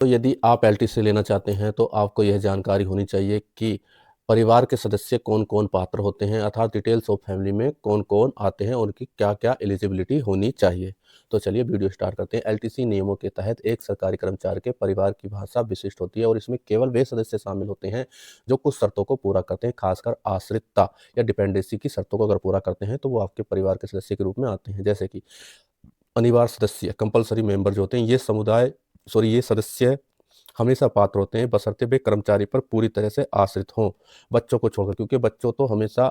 तो यदि आप एलटीसी लेना चाहते हैं तो आपको यह जानकारी होनी चाहिए कि परिवार के सदस्य कौन-कौन पात्र होते हैं, अर्थात डिटेल्स ऑफ फैमिली में कौन-कौन आते हैं, उनकी क्या-क्या एलिजिबिलिटी होनी चाहिए। तो चलिए वीडियो स्टार्ट करते हैं। एलटीसी नियमों के तहत एक सरकारी कर्मचारी के परिवार की भाषा विशिष्ट होती है और इसमें केवल वे सदस्य शामिल होते हैं जो कुछ शर्तों को पूरा करते हैं, खासकर आश्रितता या डिपेंडेंसी की शर्तों को अगर पूरा करते हैं तो वो आपके परिवार के सदस्य के रूप में आते हैं। जैसे कि अनिवार्य सदस्य कंपल्सरी मेंबर जो होते हैं ये सदस्य हमेशा पात्र होते हैं बशर्ते वे कर्मचारी पर पूरी तरह से आश्रित हों, बच्चों को छोड़कर, क्योंकि बच्चों तो हमेशा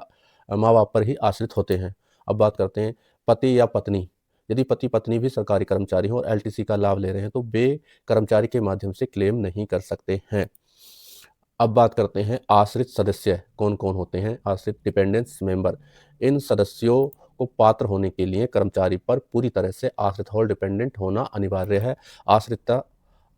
माँ बाप पर ही आश्रित होते हैं। अब बात करते हैं पति या पत्नी। यदि पति पत्नी भी सरकारी कर्मचारी हों और एलटीसी का लाभ ले रहे हैं तो वे कर्मचारी के माध्यम से क्लेम नहीं कर सकते हैं। अब बात करते हैं आश्रित सदस्य कौन कौन होते हैं। आश्रित डिपेंडेंस मेंबर, इन सदस्यों को पात्र होने के लिए कर्मचारी पर पूरी तरह से आश्रित और डिपेंडेंट होना अनिवार्य है। आश्रितता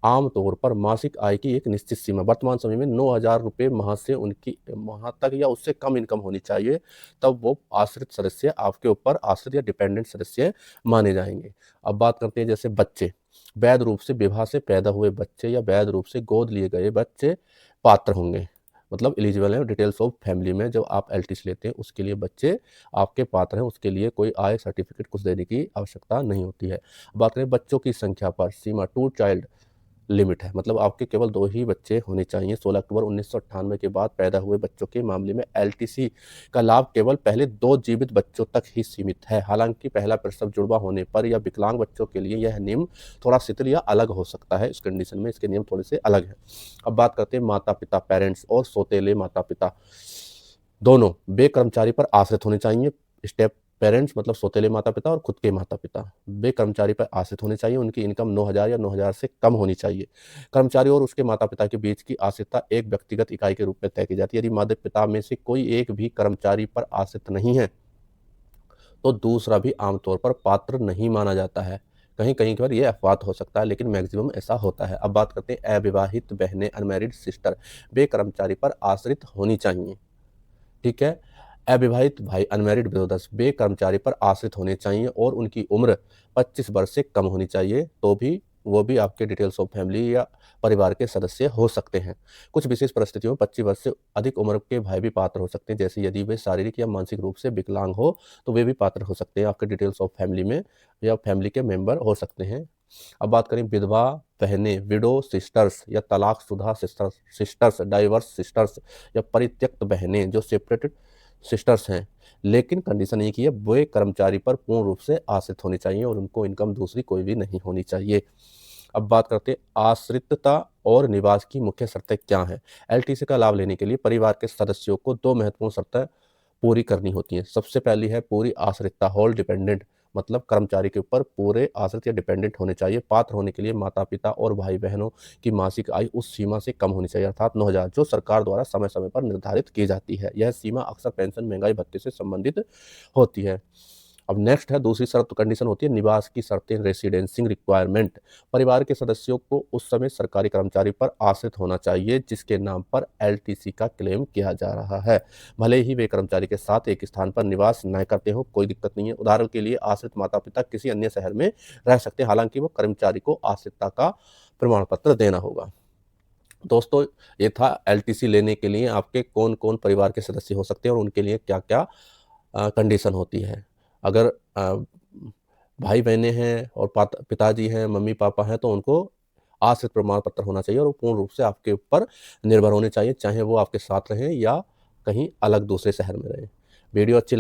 आमतौर पर मासिक आय की एक निश्चित सीमा, वर्तमान समय में 9,000 रुपये माह से उनकी माह तक या उससे कम इनकम होनी चाहिए, तब वो आश्रित सदस्य आपके ऊपर आश्रित या डिपेंडेंट सदस्य माने जाएंगे। अब बात करते हैं जैसे बच्चे, वैध रूप से विवाह से पैदा हुए बच्चे या वैध रूप से गोद लिए गए बच्चे पात्र होंगे, मतलब एलिजिबल है। डिटेल्स ऑफ फैमिली में जब आप एलटीसी लेते हैं उसके लिए बच्चे आपके पात्र हैं, उसके लिए कोई आय सर्टिफिकेट कुछ देने की आवश्यकता नहीं होती है। बात करें बच्चों की संख्या पर, सीमा 2 चाइल्ड लिमिट है, मतलब आपके केवल 2 ही बच्चे होने चाहिए। 16 अक्टूबर 1998 के बाद पैदा हुए बच्चों के मामले में एलटीसी का लाभ केवल पहले 2 जीवित बच्चों तक ही सीमित है। हालांकि पहला प्रसव जुड़वा होने पर या विकलांग बच्चों के लिए यह नियम थोड़ा शिथिल या अलग हो सकता है। इस कंडीशन में इसके नियम थोड़े से अलग हैं। अब बात करते हैं माता पिता, पेरेंट्स और सौतेले माता पिता दोनों वे कर्मचारी पर आश्रित होने चाहिए। स्टेप पेरेंट्स मतलब सौतेले माता पिता और खुद के माता पिता वे कर्मचारी पर आश्रित होने चाहिए। उनकी इनकम 9,000 या 9,000 से कम होनी चाहिए। कर्मचारी और उसके माता पिता के बीच की आश्रितता एक व्यक्तिगत इकाई के रूप में तय की जाती है। यदि माता पिता में से कोई एक भी कर्मचारी पर आश्रित नहीं है तो दूसरा भी आमतौर पर पात्र नहीं माना जाता है। कहीं कहीं पर यह अपवाद हो सकता है, लेकिन मैक्सिमम ऐसा होता है। अब बात करते हैं अविवाहित बहनें, अनमैरिड सिस्टर, वे कर्मचारी पर आश्रित होनी चाहिए। ठीक है। अविवाहित भाई, अनमैरिड ब्रदर्स, वे कर्मचारी पर आश्रित होने चाहिए और उनकी उम्र 25 वर्ष से कम होनी चाहिए, तो भी वो भी आपके डिटेल्स ऑफ फैमिली या परिवार के सदस्य हो सकते हैं। कुछ विशेष परिस्थितियों में 25 वर्ष से अधिक उम्र के भाई भी पात्र हो सकते हैं, जैसे यदि वे शारीरिक या मानसिक रूप से विकलांग हो तो वे भी पात्र हो सकते हैं, आपके डिटेल्स ऑफ फैमिली में या फैमिली के मेंबर हो सकते हैं। अब बात करें विधवा बहनें, विडो सिस्टर्स या तलाकशुदा सिस्टर्स, डाइवर्स सिस्टर्स या परित्यक्त बहनें जो सेपरेटेड सिस्टर्स हैं, लेकिन कंडीशन ये की है वे कर्मचारी पर पूर्ण रूप से आश्रित होनी चाहिए और उनको इनकम दूसरी कोई भी नहीं होनी चाहिए। अब बात करते हैं आश्रितता और निवास की मुख्य शर्तें क्या हैं। एलटीसी का लाभ लेने के लिए परिवार के सदस्यों को 2 महत्वपूर्ण शर्तें पूरी करनी होती हैं। सबसे पहली है पूरी आश्रितता, होल डिपेंडेंट, मतलब कर्मचारी के ऊपर पूरे आश्रित या डिपेंडेंट होने चाहिए। पात्र होने के लिए माता पिता और भाई बहनों की मासिक आय उस सीमा से कम होनी चाहिए, अर्थात 9,000, जो सरकार द्वारा समय समय पर निर्धारित की जाती है। यह सीमा अक्सर पेंशन, महंगाई भत्ते से संबंधित होती है। अब नेक्स्ट है दूसरी शर्त, कंडीशन होती है निवास की शर्तें, रेसिडेंसिंग रिक्वायरमेंट। परिवार के सदस्यों को उस समय सरकारी कर्मचारी पर आश्रित होना चाहिए जिसके नाम पर एलटीसी का क्लेम किया जा रहा है, भले ही वे कर्मचारी के साथ एक स्थान पर निवास न करते हो, कोई दिक्कत नहीं है। उदाहरण के लिए आश्रित माता पिता किसी अन्य शहर में रह सकते हैं, हालांकि वो कर्मचारी को आश्रितता का प्रमाण पत्र देना होगा। दोस्तों, ये था एलटीसी लेने के लिए आपके कौन कौन परिवार के सदस्य हो सकते हैं और उनके लिए क्या क्या कंडीशन होती है। अगर भाई बहनें हैं और पिताजी हैं, मम्मी पापा हैं, तो उनको आश्रित प्रमाण पत्र होना चाहिए और वो पूर्ण रूप से आपके ऊपर निर्भर होने चाहिए, चाहे वो आपके साथ रहें या कहीं अलग दूसरे शहर में रहें। वीडियो अच्छी